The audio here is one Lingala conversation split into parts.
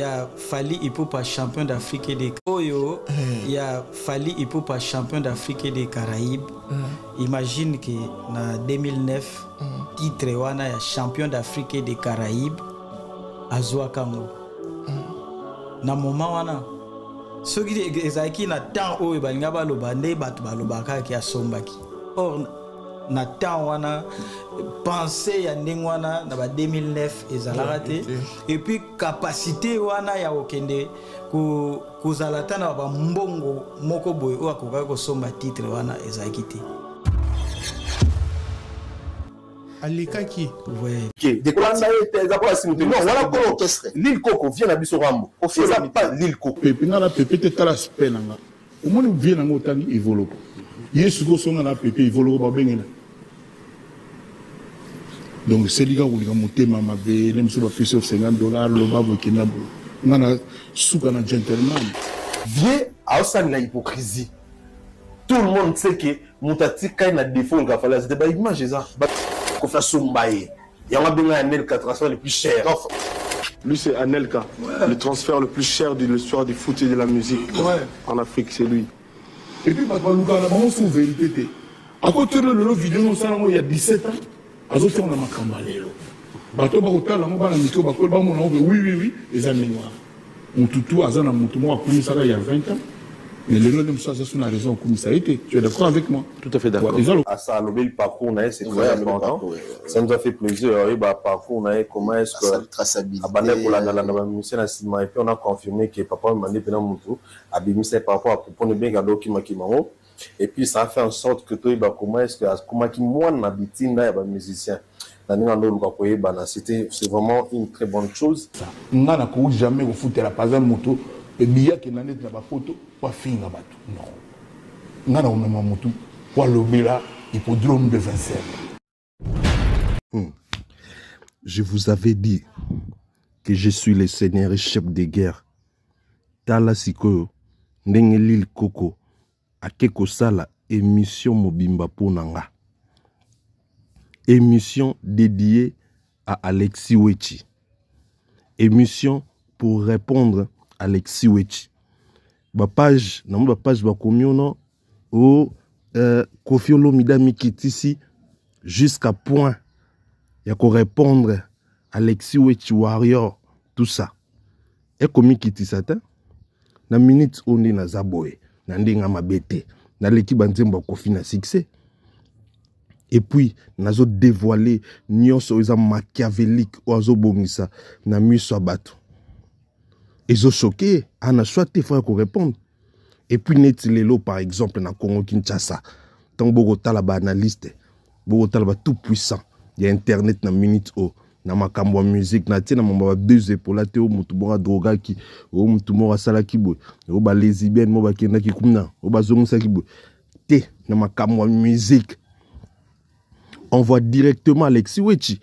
a Fally Ipupa champion d'Afrique et des Oyo, il y a Fally Ipupa champion d'Afrique et des Caraïbes. Imagine que en 2009, titre wana ya champion d'Afrique et des Caraïbes azwa kango. Na moment wana soki ezaki na temps oyo balinga baloba nde bato balobaka ki asombaki. Or na temps wana pensée ya ndenge wana na ba 2009 ezalaka te et puis capacité wana ya okende kozala ta na ba mbongo moko boye oyo akokaki kosomba titre wana ezalaki te. Alikaki. Ouais. Ok. Décolanda était d'abord si nous non voilà pour l'orchestre. L'île Coco vient à biso Rambo. On fait ça pas l'île Coco. Pepe na pepe te tala spenanga. Au moins vient na ngotani evolo. Yesu go songa na pepe evolo ba bengena. Donc c'est liga ou liga motema mabe nem so ba fils of $50 lo babo kinabo. Ngana suka na gentleman. Viens à ça na hypocrisie. Tout le monde sait que Moutati quand il a défaut on va faire c'était pas image ça. Qu'on fait sombaye. Il y a un Anelka transfert le plus cher. Lui c'est Anelka, le transfert le plus cher de l'histoire du foot et de la musique en Afrique, c'est lui. Et puis maintenant nous avons sous vérité. À côté de la vidéo il y a 17 ans, azo faire na makamba lelo. Bato ba kotala mo bana mito ba ko ba mo na oui les amis noirs. Mututu azana mutu mo akumi ça il y a 20 ans. Mais le nom de ça, c'est une raison comme ça a été. Tu es d'accord avec moi? Tout à fait d'accord. À ça, le parcours, c'est très important. Ça nous a fait plaisir. Le parcours, comment est-ce que la traçabilité. Et puis on a confirmé que papa m'a dit a bénéficié par rapport à proposer bien gado qui m'a. Et puis ça a fait en sorte que toi, comment est-ce que comment qui moi n'habite là, musicien. C'est vraiment une très bonne chose. On n'a jamais au foot la pas un moto. Et bien que n'en est pas photo, pas finir bateau. Non. On a un moto. Pour le Bela, hippodrome de Vincennes. Je vous avais dit que je suis le seigneur et chef de guerre. Tala Sikoyo, Ndenge Lil Coco, Akeko Sala, émission Mobimba Ponanga. Émission dédiée à Alexis Wechi. Émission pour répondre Alexis Wechi. Ma page, ma page va communion au Kofi Olomide Mikitisi jusqu'à point il y a qu'on répondre Alexis Wechi Warrior tout ça. Et comme Mikitisi na minute on est na zaboé na ndenga mabete na l'équipe banzemba Kofi na succès. Et puis nazo dévoiler nyonso oza machiavélique ozo bongisa na miso bato. Ils ont choqué, on a choisi de répondre. Et puis, Netilelo, par exemple, dans Congo Kinshasa, tant Bogota la analyste, Bogota la tout puissant. Il y a Internet dans minute o, dans ma cambo musique, na tina mamba deux épaules, là théo mutumora droga qui, o mutumora sala kibo, o ba lesbienne mo ba kenda ki kumna, o ba zongo sa kibo. Té dans ma cambo musique. On voit directement Alexis Wechi.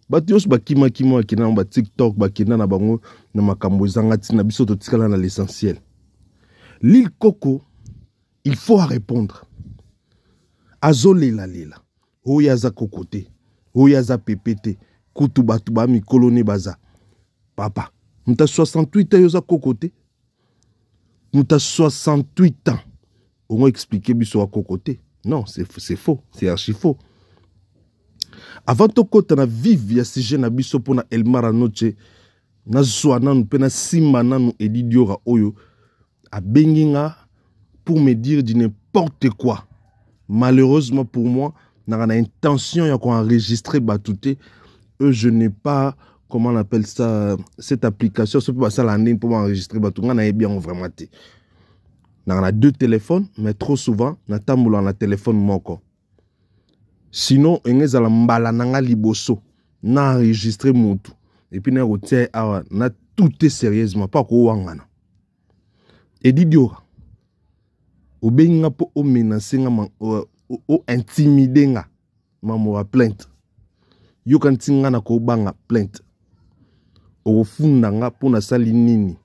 Batios bakima kima kina ba TikTok bakina na bango na makambo zangati na biso to tikala na l'essentiel. Lil Coco, il faut répondre. Azolela lela. Oyaza kokote. Oyaza pepete. Kutuba tuba mi kolone baza. Papa, muta 68 ans yoza kokote. Muta 68 ans. On va expliquer biso à kokote. Non, c'est faux, c'est archi faux. Avant de côté na vivre ya sujet na biso pona Elmara Noche na zwana nu pena simba nanu Edidiora oyo a benginga pour me dire du n'importe quoi. Malheureusement pour moi, n'a intention ya ko enregistrer batouté, je n'ai pas comment on appelle ça cette application, ce pas ça l'année pour m'enregistrer batounga na bien vraiment té. N'a deux téléphones mais trop souvent na tamboula na téléphone moko. Sinon, on est à la mbala nanga liboso, na enregistré mutu. Et puis, na routier, na tout est sérieusement, pas ko wangana. Et Didiora, o benga po o menacer nga o intimider nga, mamoa plainte. Yo kantinga na ko banga plainte. O funda nga po na sali nini.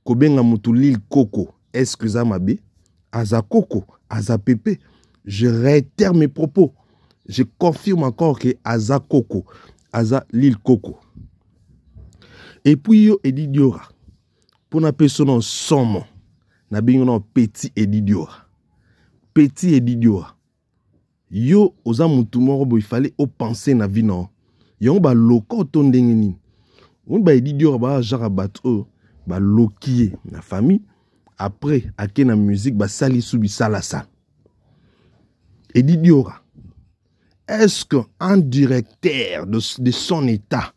Ko benga mutu Lil Coco, excuse mabe, aza Coco, aza Pepe. Je réitère mes propos. Je confirme encore que Aza Coco, Aza Lil Coco. Et puis yo Eddie Diora. Pour na personne somme. Na bingo petit Eddie Diora. Petit Eddie Diora. Yo oza mutu moko il fallait au penser na vie non. Yo ba loko to ndenge nini. On ba Eddie Diora ba jara bato ba lokié na famille. Après ake na musique ba sali subi sala sa. Eddie Diora. Est-ce qu'un directeur de son état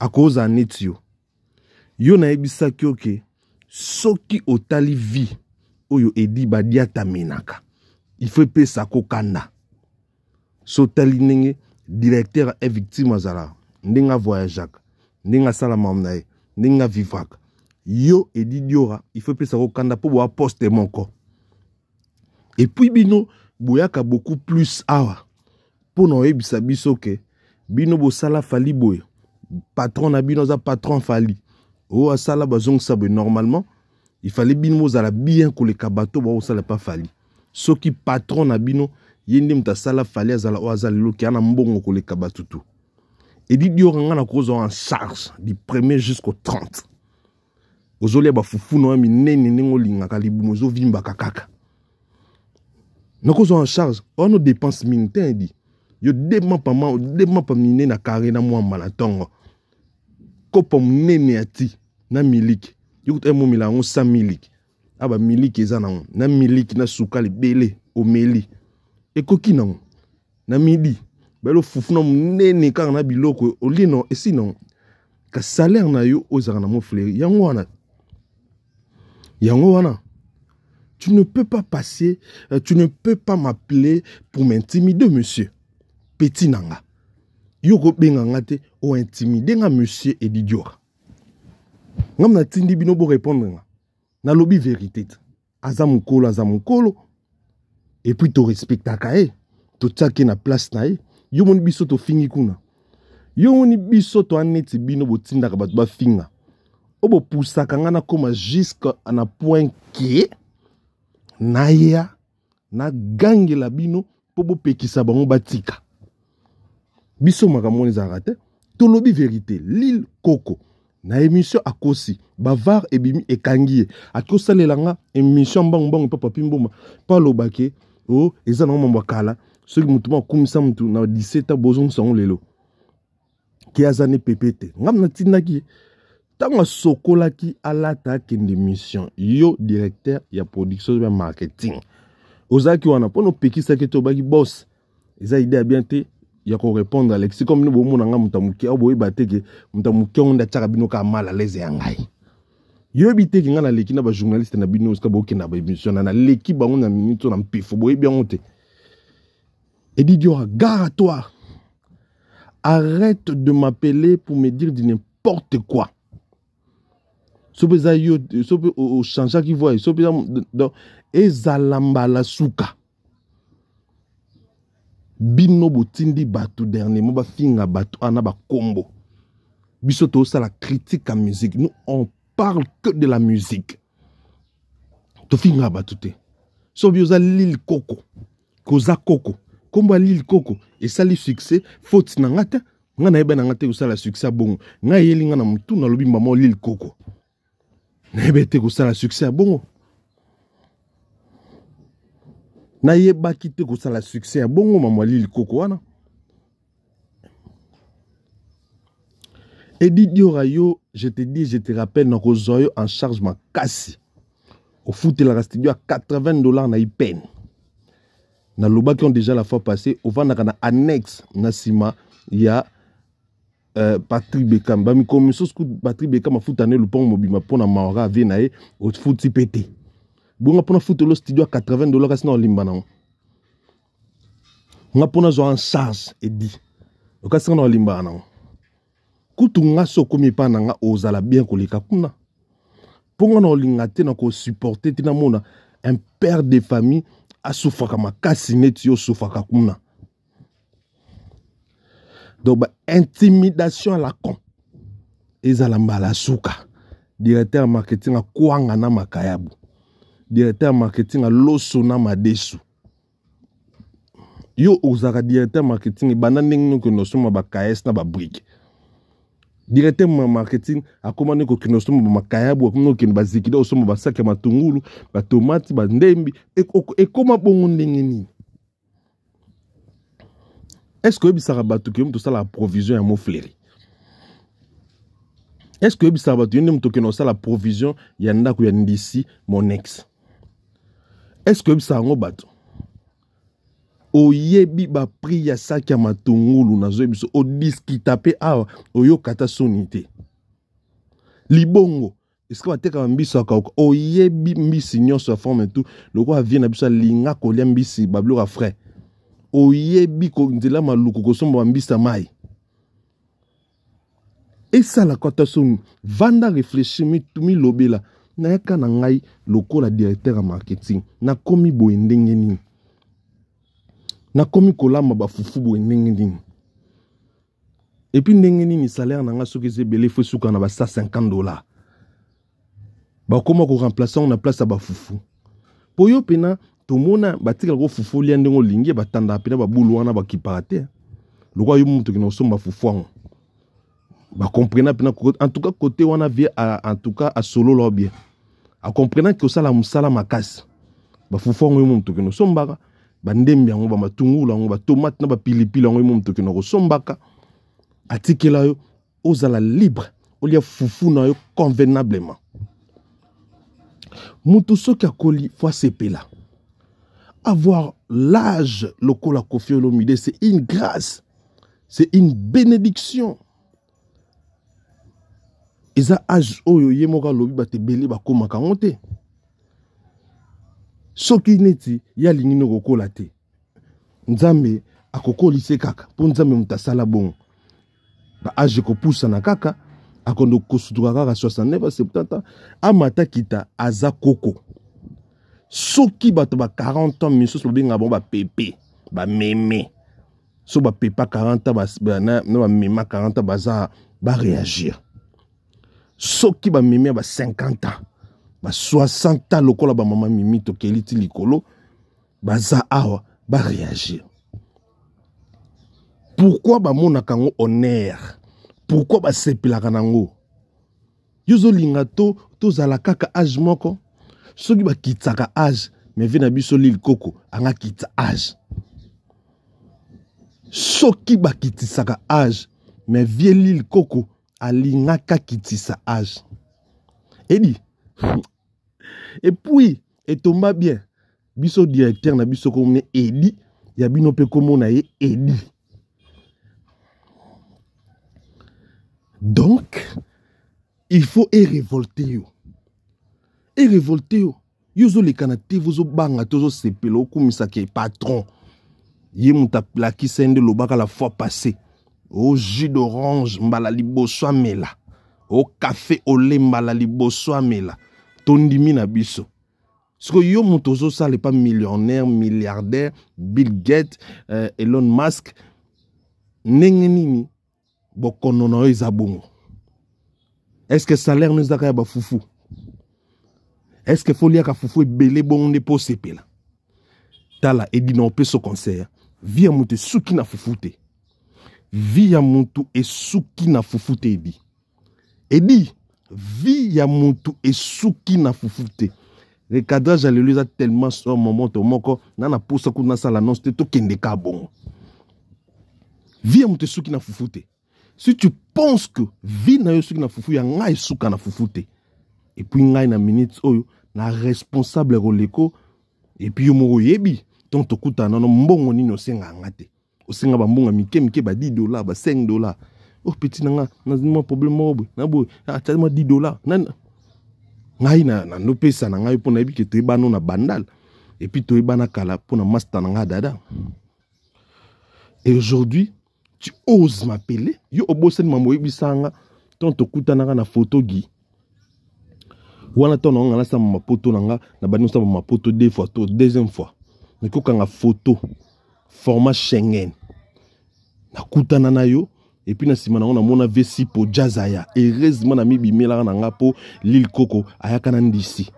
à cause d'un étio yo na ebisa kyoke soki otali vie oyo Eddie Badiata menaka il faut payer sa kokanda so tali nenge directeur est victime azala ndenga voyageaka ndenga sala mamnae ndenga vivaka yo Eddie Diora il faut payer sa kokanda pour boa poste moko et puis bino boyaka beaucoup plus awa pour no ebisa biso ke bino bo sala fali boy patron na bino za patron fali o sala bazong sabe normalement il fallait bino zala bien ko le kabato ba o sala pas fali soki patron na bino yende mta sala fali azala o azala lo ki ana mbongo ko le kabato tout et dit Diora ngana ko zo en charge du 1er jusqu'au 30 ozole ba fufu no mi nene ningo linga kalibu zo vimba kakaka nako zo en charge on no dépense militaire dit yo dema pa mine na kare na mwa malatongo kopo mnene ati na miliki yo kuta mo milango 100 miliki aba miliki eza na miliki na sukali bele omeli ekoki na midi belo fufu na mnene kanga na biloko olino esino ka salaire na yo ozaka na mo fleri yango wana tu ne peux pas passer tu ne peux pas m'appeler pour m'intimider monsieur petit nanga yoko benga ngate o intimider nga monsieur Eddie Diora ngam na tindi bino bo répondre nga na lobby vérité azamukolo et puis to respectaka to tsaki na place na yo moni biso to fingi kuna yo moni biso to aneti bino botindaka bato ba finga obo pusaka nga na koma jusqu'à na point que na ya na gangela bino po bo pekisa bango batika biso makamoni zarate to lobby vérité l'île Coco na émission akosi bavar ebimi ekangie akosalelanga émission mbang papa pimboma pa lobake o eza na momba kala soki mutu makumisa mutu na 17 bozon sango lelo ki azane pepete ngam na tindaki tanga sokolaki alata kende mission yo directeur ya production ya marketing ozaki wana pono pekisa ke to baki boss eza idée bien te ya ko répondre Alexis comme nous bomo nga mutamuki oboye bateke mutamuki onda tsaka bino ka mal à l'aise ya ngai yo biteki nga na leki na ba journaliste na bino ska boki na ba émission na leki bango na minute na mpifo boye bien honte Eddie Diora gare à toi arrête de m'appeler pour me dire de n'importe quoi sobe yo sobe au changea qui voit sobe dans ezalamba la souka bino botindi batu dernièrement ba finga batu ana ba kombo biso to ça la critique à musique nous on parle que de la musique to finga batu te so bioza l'île Coco koza Coco kombo l'île Coco et ça le succès faute na ngata nga na eba na ngata ko ça la succès bongo nga yelinga na mutu na lobi mama l'île Coco na eba te ko ça la succès bongo na yeba kite ko sala succès bongo mama l'île Coco wana Eddie Diora yo je te rappelle na kozoyo en charge ma kasi au foot la studio à $80 na ipen na loba qui ont déjà la fois passée au vana kana annexe na sima ya Patrick Beckham ba mi komiso sku Patrick Beckham a foot ané le pont mobima pona maora venae au foot pété bonga pona foot le studio à $80 kasina olimbana nga pona zo en charge Eddie o kasina olimbana kutu nga soko mi pa nga ozala bien koleka kuna ponga na olinga te na ko supporter te na mona un père de famille a souffraka makasi neti yo souffraka kuna donc intimidation à la con ezala mbala suka directeur marketing a kwanga na makayabu directeur marketing a loso na madesu yo ozaka directeur marketing bana ndenge no ko nosoma ba KS na ba brique directeur marketing akomane ko kinosoma ba makayabu akomane ko bazikida osoma ba sac ya matungulu ba tomate ba ndembi e koma bongo ndenge nini. Est-ce que bisara batu ki mtu sala provision ya mofleri? Est-ce que bisara batu yende mtu ki no sala provision ya ndako ya ndisi mon ex? Est-ce que bisara ngo batu oyebi ba pri ya sac ya matungulu nazo biso o diskita pe awa oyo kata sonite libongo est-ce que bateka mbisa ka oyebi mbisi nyonso ya forme tout loko avie na biso linga kolia mbisi bablo frais oyebi ko ndela maluku ko somba mbisa mai et ça la kata son vanda réfléchir mi lobela na yaka na ngai loko la directeur en marketing na komi bo ndenge nini na komi kolamba ba fufu bo ndenge nini. Et puis ndenge nini salaire na nga soki ezebele fo suka na ba $150 ba koma ko remplacer na place ba fufu po yo pena to mona batika ko fufu lia ndengo lingi batanda pena ba bulu wana ba kiparate lokwa yo mutu kino somba fufu ba comprena pena en tout cas côté wana vie en tout cas à solo lo bien a comprena que ça la musala makasi ba fufu yo mutu kino sombaka ba ndembi yango ba matungulu yango ba tomate na ba pilipili yango mutu kino ko sombaka atikela yo ozala libre olia fufu na yo convenablement mutu soki akoli fois sepela avoir l'âge lokola Koffi Olomide c'est une grâce, c'est une bénédiction. Eza âge oyo yemoka lobi batebeli bakoma kangote soki neti ya lingino kokola te nzambe akokolise kaka po nzambe mutasala bon ba âge ko poussa na kaka akondo kosutuka kaka 69 70 ans amata kita aza koko soki bato ba 40 ans miso so benga bon ba pepe ba meme so ba pepa 40 ans ba mema 40 ans baza ba réagir soki ba meme ba 50 ans ba 60 ans lokola ba mama mimi to keliti likolo baza awa ba réagir. Pourquoi ba mona kango honneur? Pourquoi ba sepelaka nango? Yozo linga to zala kaka âge moko. Soki ba kitaka âge, mais vena biso lil koko anga kita âge. Soki ba kitisaka âge, mais vie lil koko alinga ka kitisa âge. Et puis et tomba bien. Biso directeur na biso komne Edi, ya bino pe komona ye Edi. Donc, il faut révolter yo. Et révolter yo. Yozo le kanate vozo banga tozo sepelo kumisa ke patron. Ye muta plaki sende lo baka la fois passée. Au jus d'orange mbala liboso amela. Au café au lait mbala liboso amela. Tondimi na biso. Parce que yo mutozo ça n'est pas millionnaire, milliardaire, Bill Gates, Elon Musk. Nengenini. Bokonono ezabongo. Est-ce que salaire nous a ba fufu? Est-ce que folia ka fufu belé bon ne po sepela? Tala edi non pe so conseil. Via mutu suki na fufute. Via mutu e suki na fufute edi. Edi via mutu e suki na fufute. Le cadrage alléluia tellement sur moment to moko nana posa kuna sala non c'était to kende ka bon. Via mutu suki na fufute. Si tu penses que vie na yo suki na fufu ya ngai suka na fufute et puis ngai na minutes oyo na responsable roleko et puis yo mo yebi ton to kuta na mbongo nino senga ngate osenga ba mbonga mike ba $10 ba $5 oh petit nanga na mo problème mobo na boy atama $10 nan ngai na no pesa na ngai pona yebi ke to ibano na bandal et puis to ibana kala pona master nga dada. Et aujourd'hui tu oses m'appeler yo obosen mambo yebisanga ton to kutananga na photo gi wana ton nga na sama mapoto nanga na bani sama mapoto deux fois to deuxième fois na kokanga photo format Schengen na kutana na yo et puis na sima na ona mona vesi po jazaya heureusement na mibimela na nga po lil koko ayaka na ndisi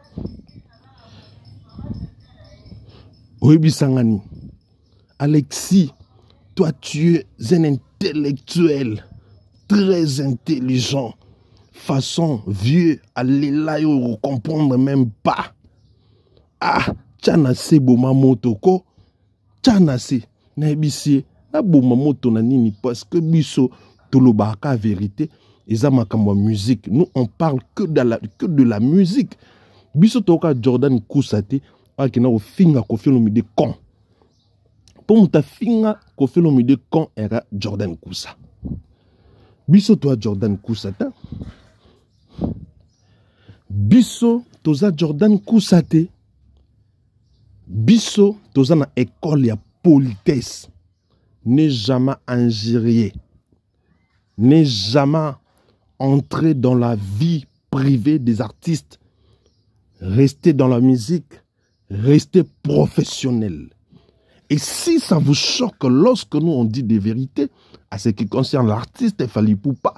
oyebisanga ni Alexis. Toi, tu es un intellectuel. très intelligent. Façon vieux, aller là, ne comprendre même pas. Ah, tchanase boma motoko, tchanase, naibisi, na boma moto na nini, parce que biso, tolobaka vérité, eza makambo musique. Nous, on parle que de la musique. Biso toka Jordan Kousate, akina o finga Koffi Olomide con. Pour muta finga Koffi Olomide con era Jordan Kousa. Biso toi Jordan Kousate. Biso toza Jordan Kousate. Biso toza na école ya politesse. Ne jamais injurier. Ne jamais entrer dans la vie privée des artistes. Restez dans la musique, restez professionnel. Et si ça vous choque lorsque nous on dit des vérités, à ce qui concerne l'artiste Fally Ipupa,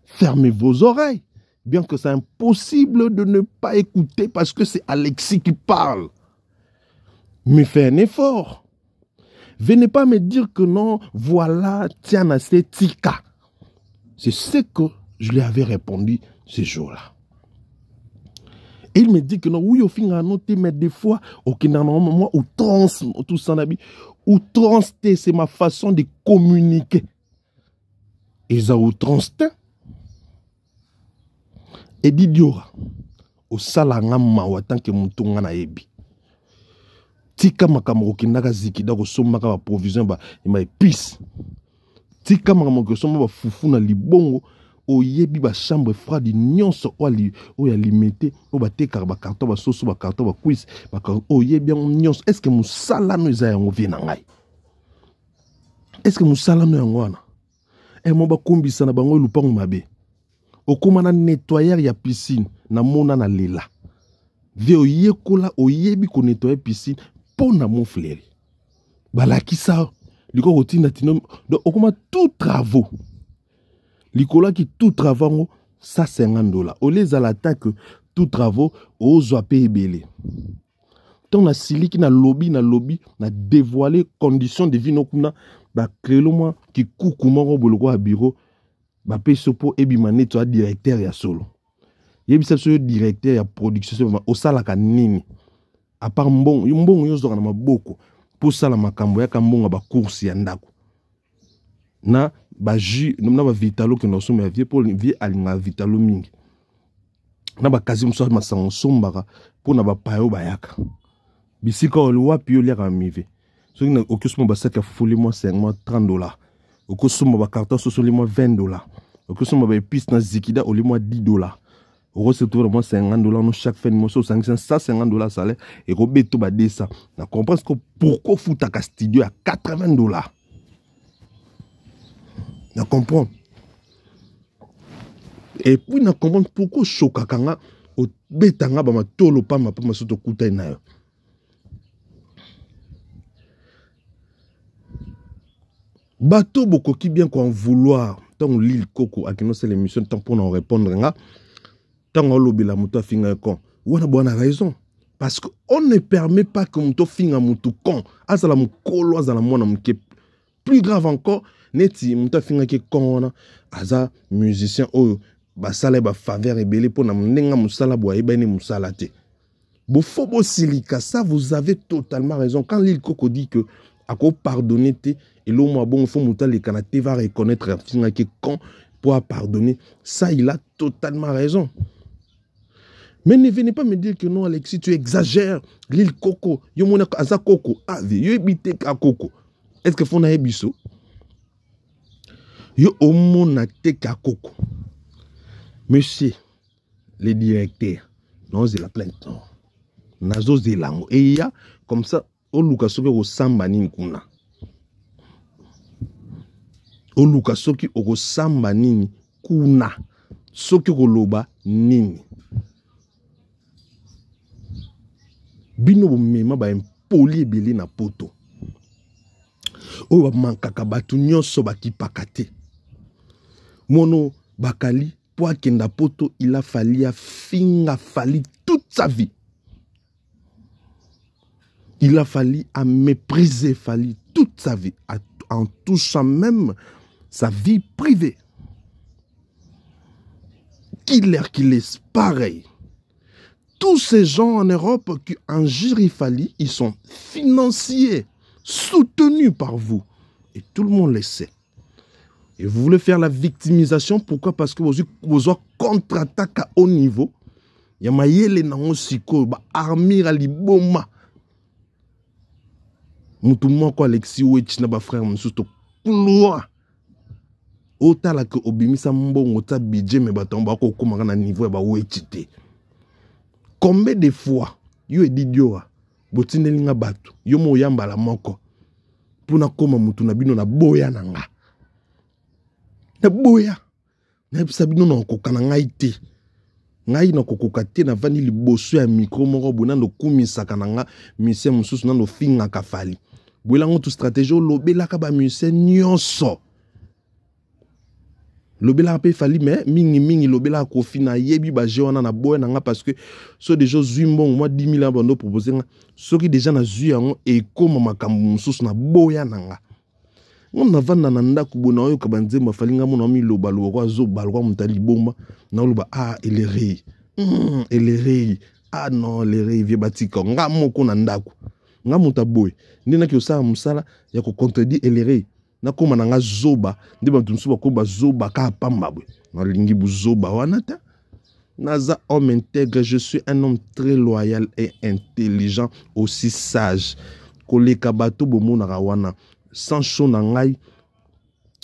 fermez vos oreilles. Bien que c'est impossible de ne pas écouter parce que c'est Alexis qui parle. Mais faites un effort. Venez pas me dire que non, voilà, tiens, c'est Tika. C'est ce que je lui avais répondu ce jour-là. Et il me dit que non, oui, au fin, noté, mais des fois, ok, moi, ou trans, tout ça, ou trans, c'est ma façon de communiquer. Et ça, ou trans, et dit Diora, au salangama, ou tant que mon ton en a ébi. Tika makamoko kinaka ziki da ko somaka ba provision ba ma épice. Tika makamoko somba ba fufu na libongo o yebi ba chambre froide nyonso o ya limité o ba teka ba carton ba soso ba carton ba quiz ba o yebi nyonso. Est-ce que musala no za yango vie na ngai? Est-ce que musala no yango wana? E mo ba kombisa na bango lupango mabe. O komana nettoyer ya piscine na mona na lela. Vie o yekola o yebi ko nettoyer piscine pour mon fléri. Balaki ça, liko rotina tino, donc okoma tout travaux. Likola qui tout travaux, ça $50. Au lieu à l'attaque tout travaux, aux payer belé. Tant na sili qui na lobby, na dévoilé conditions de vie no kuna, ba créer le moins qui coucou mon boloko à bureau, ba paye sopo et bimane toi directeur ya solo. Yebi ça ce directeur ya production au salaka nini. À part mbongo yozo na maboko pour ça la makambo ya kambonga ba course ya ndako na ba jus na ba vitalo que nous sommes vie pour vie alinga vitalo mingi na ba kazi mso masango sombaka pour na ba payo bayaka bisika olwa pio lia kamive so na okosmo ba saka fuli mo $30 okosmo ba carton so li mo $20 okosmo ba épice na zikida oli mo $10. On se trouve vraiment $50 chaque fin de mois, $150 salaire et Roberto Badé ça. On comprend que pourquoi foutre à studio à $80. On comprend. Et puis on comprend pourquoi Chokakanga au betanga ba matolo pa ma soto kuta na. Bateau beaucoup qui bien qu'on vouloir tant l'île Coco à qui nous c'est l'émission tant pour nous répondre nga. Tant on lobby la moto finga con. On a bonne raison. Parce qu'on ne permet pas que moto finga moto con. Azala mukolo, azala mona mke. Plus grave encore, neti moto finga ke con. Aza musicien oyo basala ba faveur ebele pour na mnenga musala boye bene musala te. Bofobo silika, ça vous avez totalement raison. Quand l'île Coco dit que à quoi pardonner te et l'homme bon faut monter les canate va reconnaître finga ke con pour pardonner, ça il a totalement raison. Mais ne venez pas me dire que non, Alexis, tu exagères. L'île Coco, yo mona aza Coco, ave, yo ebite ka Coco. Est-ce que fona ebiso? Yo omona te ka Coco. Monsieur, le directeur, non, c'est la plainte. Nazo zelango. Et il y a comme ça, au Lukasoki au samba nini kuna. Au Lukasoki au samba nini kuna. Soki koloba nini. Bino mema ba impoli ebele na poto. O ba mankaka batu nyonso bakipakate. Mono bakali po akenda poto il a fallu finga Fally toute sa vie. Il a fallu à mépriser Fally toute sa vie en touchant même sa vie privée. Killer Kiles, pareil. Tous ces gens en Europe qui en Jirifali, ils sont financiers, soutenus par vous. Et tout le monde le sait. Et vous voulez faire la victimisation, pourquoi? Parce que vous avez contre-attaque à haut niveau. Il y a mayele nango siko, ba armir ali boma. Moutoumou ko Alexis Wechi na ba frère msuto couloir. Otala ke obimisa mbongo ta budget me batomba ko komaka na niveau ba Wechi te. Combien de fois yo edidio botinelinga batu yo mo yamba la moko puna koma mutu na bino na boya nanga. Na boya na sabino na kokana ngai te. Ngai na kokoka te na vani liboso ya micro moko bona ndo kumisaka nanga mise mususu na ndo finga kafali. Boelango tu stratégie lobelaka ba mise nyonso. Lobela pe fali mais mingi lobela kofi na yebi ba jewana na boya nanga parce que so déjà zuimbon moi 10 000 bando proposer nga soki déjà na zu yango e koma makambo mususu na boya nanga. On na vanda na ndako bona oyo ka banzemba fali nga mona mi lobalo kwa zo balwa mutali bomba na loba ah elere ah non elere vie batika nga moko na ndako nga muta boy ndina ki osala musala ya ko contredire elere na koma na nga zoba ndi bantu musuba ko ba zoba ka pamba bwe na lingi bu zoba wana ta naza homme intègre, je suis un homme très loyal et intelligent, aussi sage koleka bato bomona wana sans chaud na ngai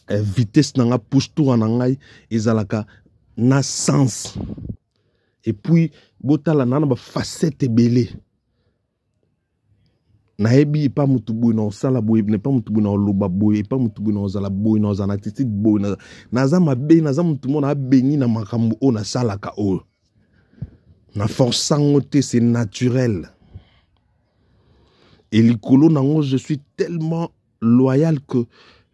vitesse na nga push tour na ngai ezalaka na sens et puis botala na ba facette belé na ebi pas mutu boy na osala boy ne pas mutu boy na loba boy pas mutu boy na osala boy na osana titi boy na za mabe na za mutu mona beni na makambo o na salaka o na force ngote c'est naturel et likolo nango je suis tellement loyal que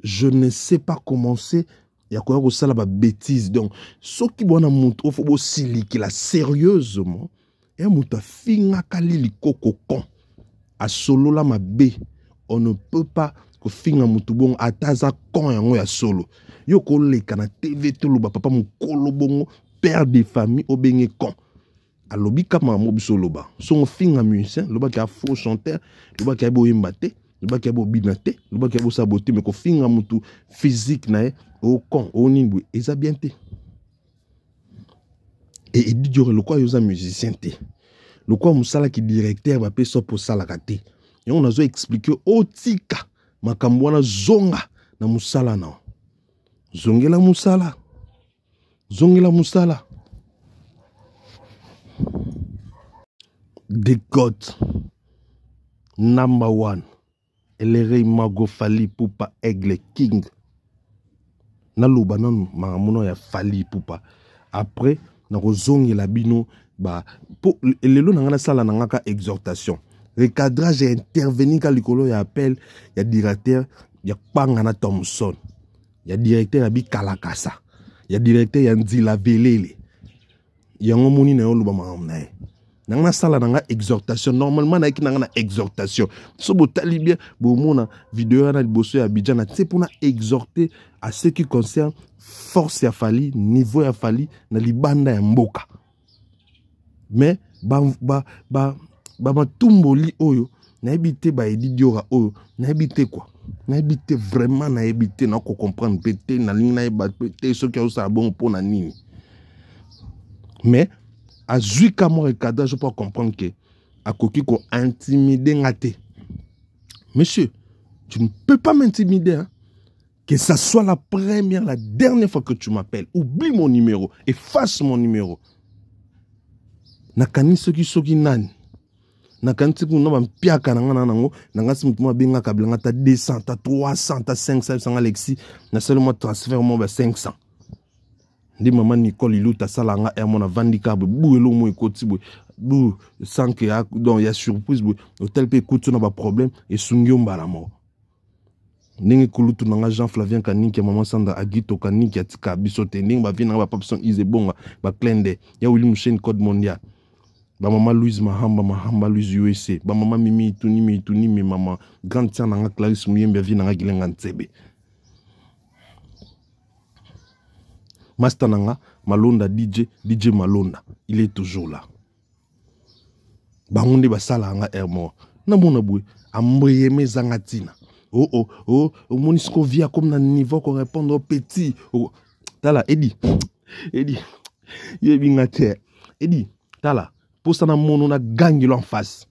je ne sais pas commencer ya koya ko sala ba bêtise donc soki bona mutu ofo bo siliki la sérieusement et mutu finga kalili kokokon a solo la mabe on ne peut pas ko finga mutu bon ataza kon yango ya solo yo ko leka na TV to lo ba papa mukolo bongo père de famille obenge kon alobi kama mo bisolo ba son finga musicien lo ba ka faux chanteur lo ba ka bo imbate lo ba ka bo binate lo ba ka bo saboter mais ko finga mutu physique na o kon o ningwe eza bien te et il dit le quoi yoza musicien te le quoi musala ki directeur ba pe so pour sala kate et on a zo expliquer otika makambo na zonga na musala na zongela musala the God number one Elere Mago Fali Pupa Aigle King na loba non mamuno ya Fali Pupa après na kozongi la bino ba po lelo na sala na ngaka exhortation recadrage et intervenir ka likolo ya appel ya directeur ya Pangana Thompson ya directeur ya Bikalakasa ya directeur ya Nzila Velele ya ngomoni na yo loba mamna na sala na exhortation normalement na ki na exhortation so botali bien bomona vidéo na liboso ya Abidjan c'est pour na exhorter à ce qui concerne force ya Fali niveau ya Fali na libanda ya mboka mais ba matumboli oyo na ebité ba edidiora oyo na ebité quoi na ebité vraiment na ebité na ko comprendre pété na ligne na eba pété ce qui a bon pour na nini mais à Zuika mon recadre je peux comprendre que à koki ko intimider ngate monsieur tu ne peux pas m'intimider hein? Que ça soit la première la dernière fois que tu m'appelles oublie mon numéro efface mon numéro nakani soki nani nakani tiku no bampiaka na ngana nango nangasi mutu benga kablanga ta 200 ta 300 ta 500 Alexis na seulement transfert mo ba 500 ndi maman Nicole iluta salanga e mona vandika bu elo mo ekoti bu sans que donc ya surprise bu hôtel pe kutu na ba problème et sungyo mbala mo ningi kulutu nanga Jean Flavien Kaninki maman Sandra Agito Kaninki atika bisote ningi ba vina ba papson Isebonga ba Klende ya William Chain Code Mondial ba maman Louise Mahamba Louise USA ba maman Mimi Tunimi maman grande tiana nanga Clarisse Muyembe vina nanga Gilenga Ntsebe Master nanga Malonda DJ Malonda, il est toujours là. Bangonde basala nga ermo. Na mona boué, ambreyeme zangatina. Oh, monisco via comme dans niveau qu'on répond aux petits. Oh, tala, Eddie, yebingate. Eddie, tala, pour ça na mono na gangelo en face.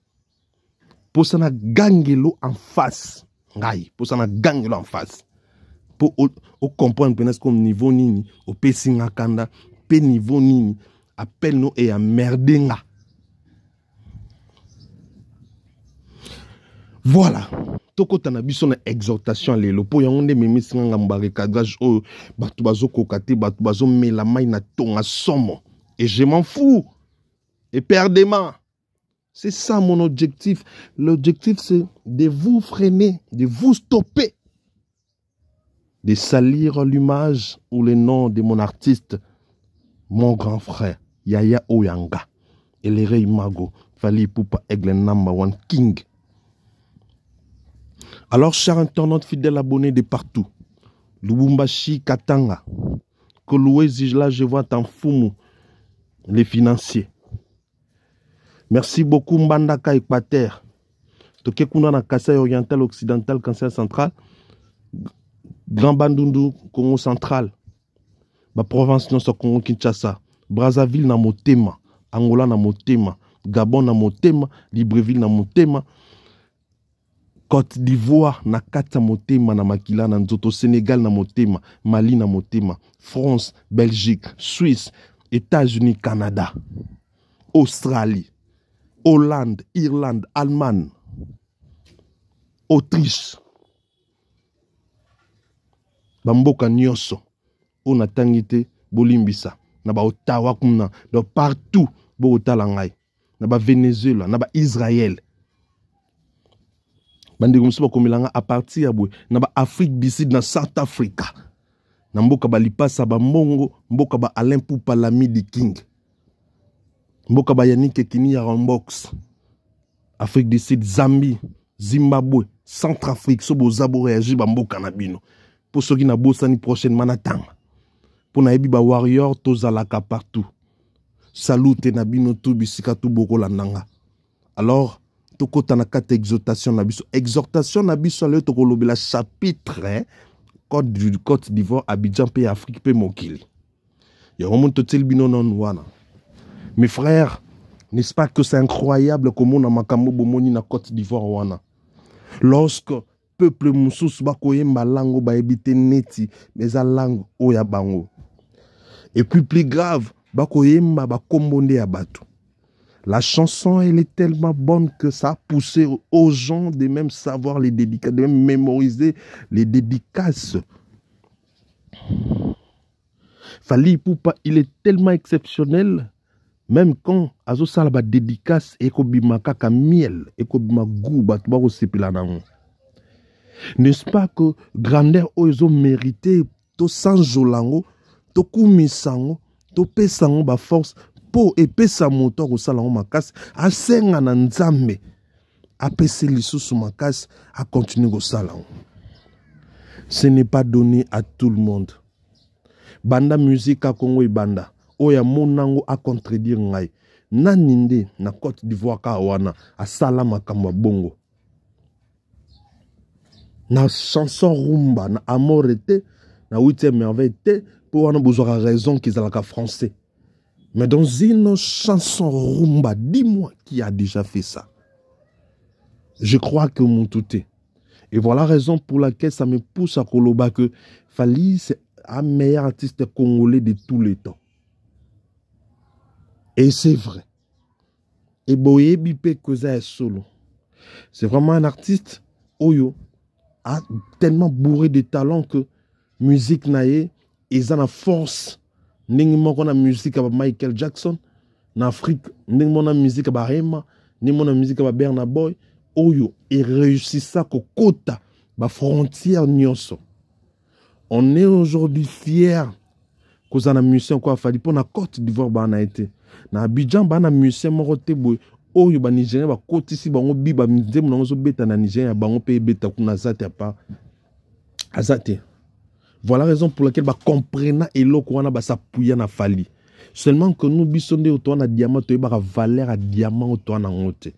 Pour ça na gangelo en face. Ngai, pour ça na gangelo en face. Pour comprendre peut-être comme niveau nini, au pesinga kanda, pe niveau nini, appelle nous et à merdenga. Voilà. Toko tanabiso na exhortation lelo po yangonde memisi ngamba recadrage o batu bazo kokate batu bazo mela mai na tonga somo et je m'en fous et perdement. C'est ça mon objectif. L'objectif c'est de vous freiner, de vous stopper, de salir l'image ou le nom de mon artiste, mon grand frère Yaya Oyanga et les Rey Mago Fally Ipupa Aigle #1 King. Alors, chers internautes fidèles abonnés de partout, Lubumbashi, Katanga, Kolwezi, là je vois Tanfumu, les financiers. Merci beaucoup Mbandaka Ekpater, Tokekuna na Kasaï oriental, occidental, Kansai central, Grand Bandundu, Congo central, ba province non Congo Kinshasa, Brazzaville na motema, Angola na motema, Gabon na motema, Libreville na motema, Côte d'Ivoire na kata motema na makila na nzoto, Sénégal na motema, Mali na motema, France, Belgique, Suisse, États-Unis, Canada, Australie, Hollande, Irlande, Allemagne, Autriche, bamboka nyonso ona tangite bolimbisa na ba Ottawa kuna de partout bo otala ngai na ba Venezuela na ba Israël bandi kumsuba komilanga à partir abwe na ba Afrique du Sud na South Africa na mboka ba lipasa ba Mongo mboka ba Alain Poupa Lamidi King mboka ba Yannick Kini ya Rombox Afrique du Sud, Zambie, Zimbabwe, Centrafrique sobo zabo réagir ba mboka na bino pour ceux qui na bosani prochainement na tanga pour na yebi ba warrior tozalaka partout salute na bino tu bisika tu boko landanga. Alors tokota na kata exhortation na biso le tokolobela chapitre Côte d'Ivoire, Abidjan pe Afrique pe mokili ya remonte tel bino non wana. Mes frères, n'est-ce pas que c'est incroyable comment on a makambo bomoni na Côte d'Ivoire wana lorsque peuple mususu bakoyemba lango ba ebite neti mais a langue oya bango. Et puis plus grave, bakoyemba bakombonde ya batu. La chanson, elle est tellement bonne que ça a poussé aux gens de même savoir les dédicaces, de même mémoriser les dédicaces. Fally Ipupa, il est tellement exceptionnel, même quand azo sala ba dédicace ekobima kaka miel, ekobima goût batu bako sepela nango. N'est-ce pas que grandeur oyo mérité to sanjolango, to kumisango, to pesango ba force po epesa moto ko salango makasi, asenga na nzambe, apese lisusu makasi, a continuer ko salango. Ce n'est pas donné à tout le monde. Banda musique a Congo et banda, oya monango a contredire ngai. Naninde na Côte d'Ivoire ka wana, a salama kamba bongo. Na chanson rumba, na amour était, na 8e merveille était, pour avoir besoin de raison qu'ils ont français. Mais dans une chanson rumba, dis-moi qui a déjà fait ça. Je crois que mon tout est. Et voilà la raison pour laquelle ça me pousse à Koloba que Fally, c'est un meilleur artiste congolais de tous les temps. Et c'est vrai. Et Boye Bipé Koza est solo. C'est vraiment un artiste, Oyo, a tellement bourré de talent que musique naïe, ils ont la force. N'engi moko na musique à Michael Jackson, en Afrique, n'engi moko na musique à Rema, n'engi moko na musique à Burna Boy, Oyo, et réussit ça qu'au quota, ba frontière nyonso. On est aujourd'hui fiers que na musicien quoi Fally pour na Côte d'Ivoire ba na été. Na Abidjan ba na musicien moko te boy. Oyo ba Nigérien ba kotisi bango bi ba mizemu na zo beta na Nigérien bango pe beta kuna zate pa azate. Voilà la raison pour laquelle comprendre et l'eau qu'on a s'appuyer na Fali. Seulement que nous bisonde autour na diamant to ba valeur à diamant autour na ngote.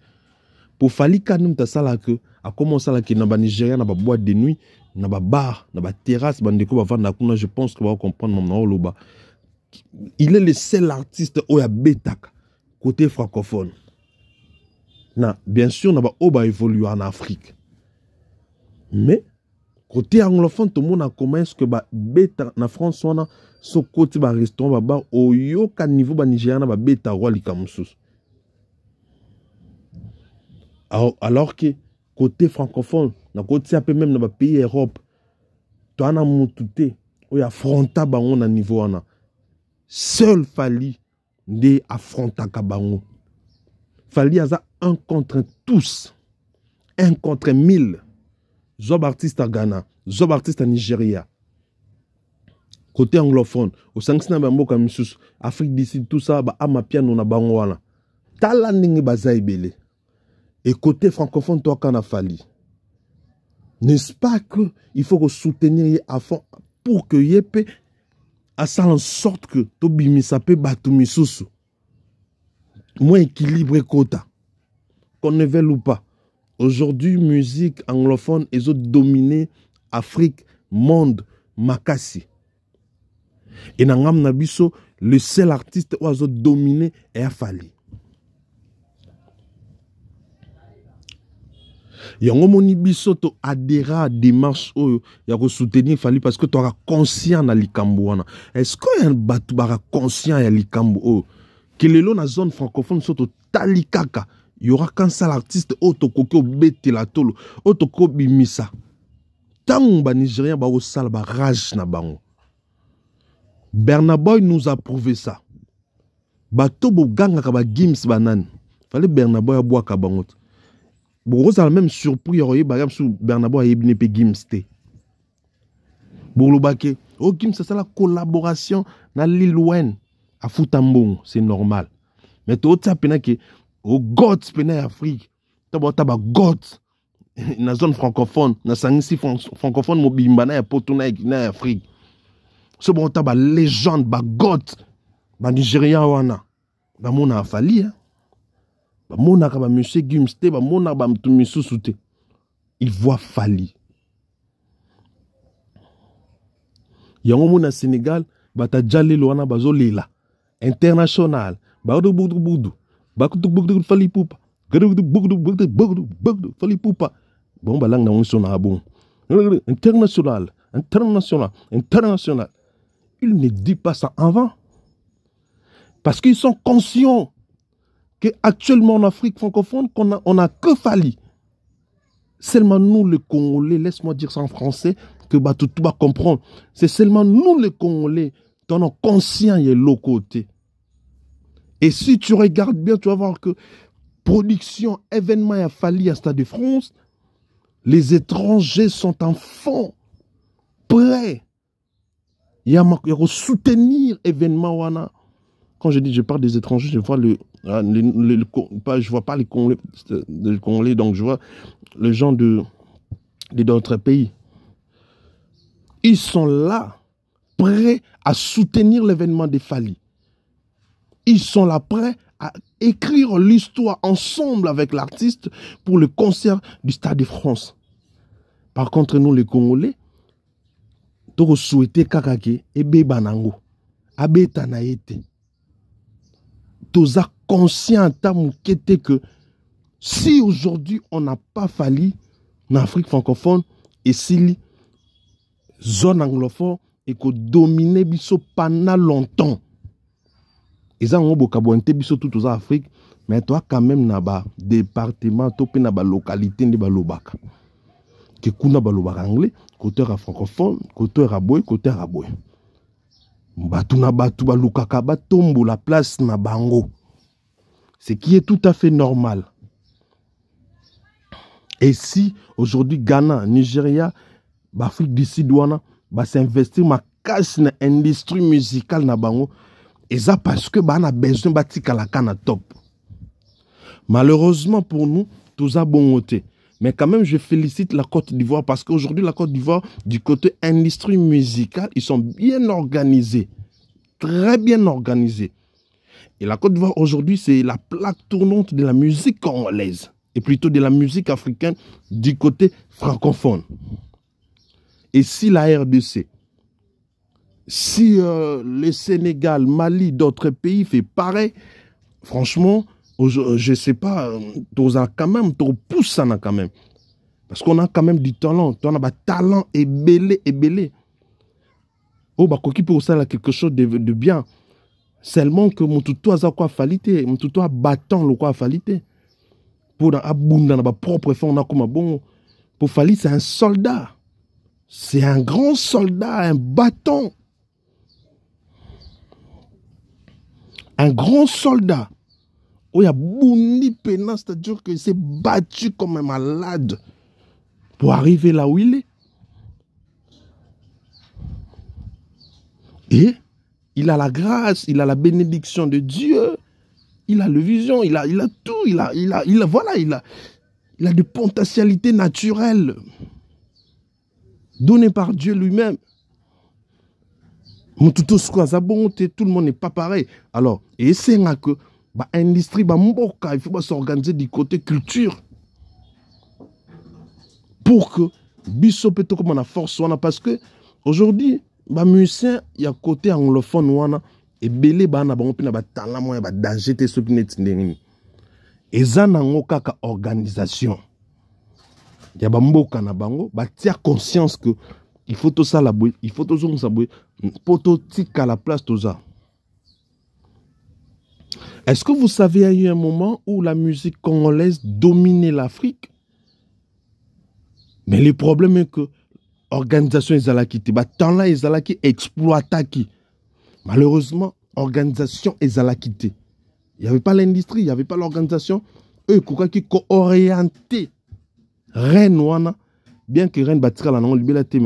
Pour Fali kanum ta sala que a commencé la ki na ba Nigeria na ba boîte de nuit, na ba bar, na ba terrasse ba ndeko ba vanda kuna, je pense que va comprendre mon loba. Il est le seul artiste où il y a Betaka côté francophone. Na bien sûr na ba oba évoluer en Afrique. Mais côté anglophone, tout le monde a commencé que bêta na France on a son côté ba restaurant ba au yo ka niveau ba Nigeria ba bêta roi likamusus. Alors que côté francophone, na côté un peu même na pays Europe, to ana mutute o ya affronta bango na niveau ana. Seul Fali de affronta ka bango. Fali aza un contre tous. Un contre 1000. Zob artiste à Ghana, Zob artiste à Nigeria. Côté anglophone, au 5 Namboka Missus, Afrique d'ici, tout ça, ama piano na bangwana. Tala ningi bazaï belé. Et côté francophone, toi, qu'on a fallu. N'est-ce pas que il faut que soutenir à fond pour que yépe à ça en sorte que Tobi Misape Batumi Soussou. Moins équilibré quota. Qu'on ne veuille ou pas. Aujourd'hui, musique anglophone, ils ont dominé Afrique, monde, Makassi. Et dans Nabiso, le seul artiste qui a dominé est Fali. Yango moni biso to adhéra à démarche oyo ya ko soutenir Fali parce que tu auras conscient na likambo wana. Est-ce que un batu bara conscient ya likambo oyo que le long na zone francophone soto talikaka. Il y aura qu'un seul artiste autococo bête la tolo autoco bimisa tant ba Nigérien ba au sal ba rage na bango. Bernaboy nous a prouvé ça. Bato bo ganga ka ba Gims banan. Fallait Bernaboy aboa ka bango. Bo ça même surpris yoye ba yam sou Bernaboy yebine pe Gims te. Bo lo baké o Gims c'est la collaboration na Lil Wayne à Futambong, c'est normal. Mais to tapena ke au GOT pena Afrique taba GOT na zone francophone na sangisi francophone mobimba na potuna na Afrique so bon taba légende ba GOT ba Nigeria wana ba mona Fali ba mona ka ba monsieur Gims te ba mona ba mtumisusu te il voit Fali yango mona Sénégal ba ta jalelo wana bazo lela international ba budu Fali Poupa. Fali Poupa. Bon, bah, là, on a bon. International. Il ne dit pas ça avant. Parce qu'ils sont conscients qu'actuellement en Afrique francophone, on a que Fali. Seulement nous, les Congolais, laisse-moi dire ça en français, que bah, tout va comprendre. C'est seulement nous, les Congolais, qui sommes conscients et l'autre côté. Et si tu regardes bien, tu vas voir que production, événement à Fali à Stade de France, les étrangers sont en fond, prêts. Il y a soutenir événement. Quand je dis je parle des étrangers, je vois je vois pas les Congolais, donc je vois les gens d'autres pays. Ils sont là, prêts à soutenir l'événement de Fali. Ils sont là prêts à écrire l'histoire ensemble avec l'artiste pour le concert du Stade de France. Par contre, nous les Congolais, nous souhaitons kakake et bebanango, abetanaete. Nous sommes conscients que si aujourd'hui on n'a pas Fali en Afrique francophone et si zone anglophone et que dominer biso pendant longtemps. Ils ont beaucoup biso tout aux Afrique, mais toi quand même na ba département, toi na ba localité de ba lobaka. Que kuna ba lobaka anglais, côté francophone, côté araboy, côté araboy. Batu na batu ba lukaka ba tombo la place na bango. Ce qui est tout à fait normal. Et si aujourd'hui Ghana, Nigeria, Afrique du Sud va s'investir ma casse na industrie musicale na bango. Et ça parce que on a besoin de la top. Malheureusement pour nous, tout ça bon côté. Mais quand même, je félicite la Côte d'Ivoire parce qu'aujourd'hui, la Côte d'Ivoire, du côté industrie musicale, ils sont bien organisés. Très bien organisés. Et la Côte d'Ivoire, aujourd'hui, c'est la plaque tournante de la musique congolaise. Et plutôt de la musique africaine du côté francophone. Et si la RDC, si le Sénégal, Mali, d'autres pays fait pareil, franchement, je ne sais pas, tu as quand même, tu pousses ça quand même. Parce qu'on a quand même du talent. On a un talent ébélé, ébélé. Oh, bah, qui peut ça quelque chose de bien. Seulement que mon toutou a quoi falité, mon toutou a battant le quoi falité. Pour dans abunda dans propre fond, on a comme bon. Pour Fali, c'est un soldat. C'est un grand soldat, un bâton. Un grand soldat. où il y a Bouni Pena, c'est-à-dire qu'il s'est battu comme un malade pour arriver là où il est. Et il a la grâce, il a la bénédiction de Dieu, il a le vision, il a tout, il a des potentialités naturelles données par Dieu lui-même. Tout le monde n'est pas pareil. Alors, et c'est que l'industrie, il faut s'organiser du côté culture pour que Bisso peut comme on a force, parce que aujourd'hui, les musiciens, il y a côté anglophone, et belé bana bango pina ba talent moya ba danger te so pina tindengini. Eza nango kaka organisation. Ya ba mboka na bango ba tia conscience que il faut tout ça la boy, il faut tout ça boy poto tika la place tout ça. Est-ce que vous savez, il y a eu un moment où la musique congolaise dominait l'Afrique? Mais le problème est que organisation ezalaki te ba temps là ezalaki exploitaki. Malheureusement, organisation ezalaki te. Il n'y avait pas l'industrie, il n'y avait pas l'organisation. Eux, qui co-orienté Rennes wana, bien que Rennes bâtira la non libéralité,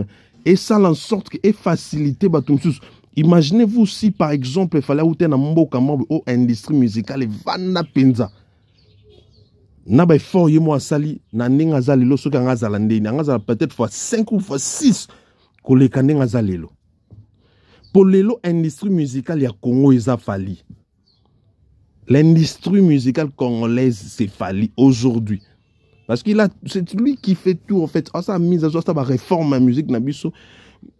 et ça en sorte que et facilité batumsus. Imaginez-vous si par exemple il fallait outer na mboka mambo au industrie musicale vana penza. Na ba fort yemo asali na ninga zalelo soka ngazala ndeni, ngazala peut-être fois 5 ou fois 6 koleka ninga zalelo. Pour l'industrie musicale, il y a Congo, il a fallu. L'industrie musicale congolaise s'est fallu aujourd'hui. Parce que c'est lui qui fait tout, en fait. Ah, ça a mis à jour, ça va réformer la musique.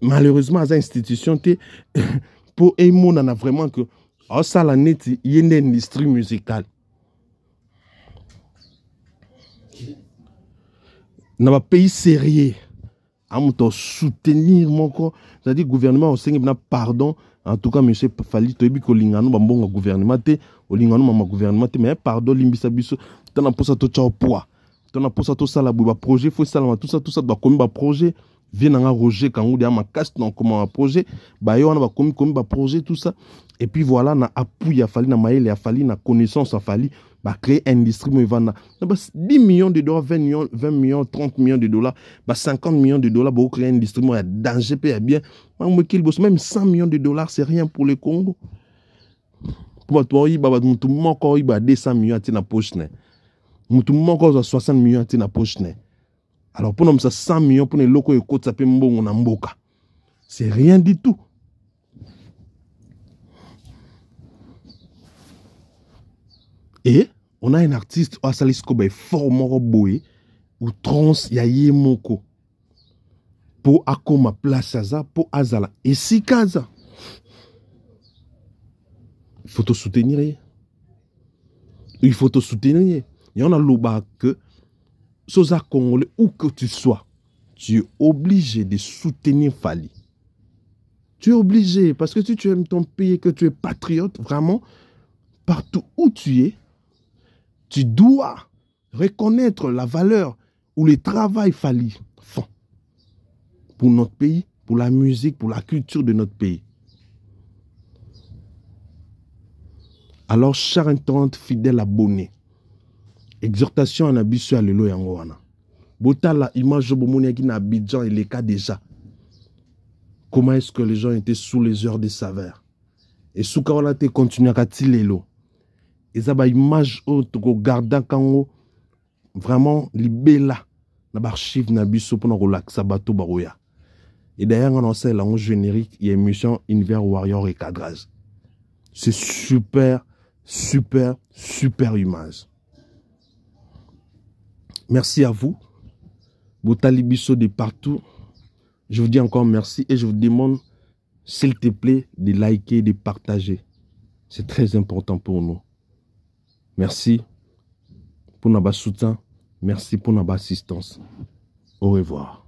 Malheureusement, à l'institution, pour Emo, on a vraiment que. Ah, ça, la net, il y a une industrie musicale. Dans un pays sérieux, à soutenir mon corps. C'est-à-dire, le gouvernement, on pardon. En tout cas, M. Fali, tu as dit que le gouvernement, mais pardon, l'imbisabiso, tu as pour ça, tu as poids. Tu as pour ça, tout ça, la projet, il faut ça, tout ça, comme un projet. Vient un Roger, quand on a un casse, comment un projet, on a comme un projet, tout ça. Et puis voilà, on a appui, il a fallu, il a fallu, il a connaissance, il a fallu. Créer une industrie, 10 millions de dollars, 20 millions, 30 millions de dollars, 50 millions de dollars pour créer une industrie, il y a danger, il y a bien. Même 100 millions de dollars, c'est rien pour le Congo. Pour toi, il y a 200 millions dans la poche. Il y a 60 millions dans la poche. Alors pour nous, 100 millions pour les locaux, c'est rien du tout. Et on a un artiste au Salisco fort boy ou trans yaye moko pour akoma place ça pour azala et si kaza il faut te soutenir, il faut te soutenir. Il y en a l'oba que soza congolais où que tu sois, tu es obligé de soutenir Fali. Tu es obligé parce que si tu aimes ton pays, que tu es patriote vraiment, partout où tu es, tu dois reconnaître la valeur ou le travail Fali font pour notre pays, pour la musique, pour la culture de notre pays. Alors, chers internautes fidèles abonnés, exhortation à Nabisu à Lelo Yangoana. Bota la image de Bomoniaki na Abidjan et les cas déjà. Comment est-ce que les gens étaient sous les heures de saveur? Et sous Karola te continue à Katilelo. Et ça, image au garda kango vraiment libella na archive na biso pour relaxer bato baroya. Et d'ailleurs on a fait la générique et émission Univers Warrior et cadrage. C'est super image. Merci à vous. Botali biso de partout. Je vous dis encore merci et je vous demande s'il te plaît de liker, de partager. C'est très important pour nous. Merci pour notre soutien. Merci pour notre assistance. Au revoir.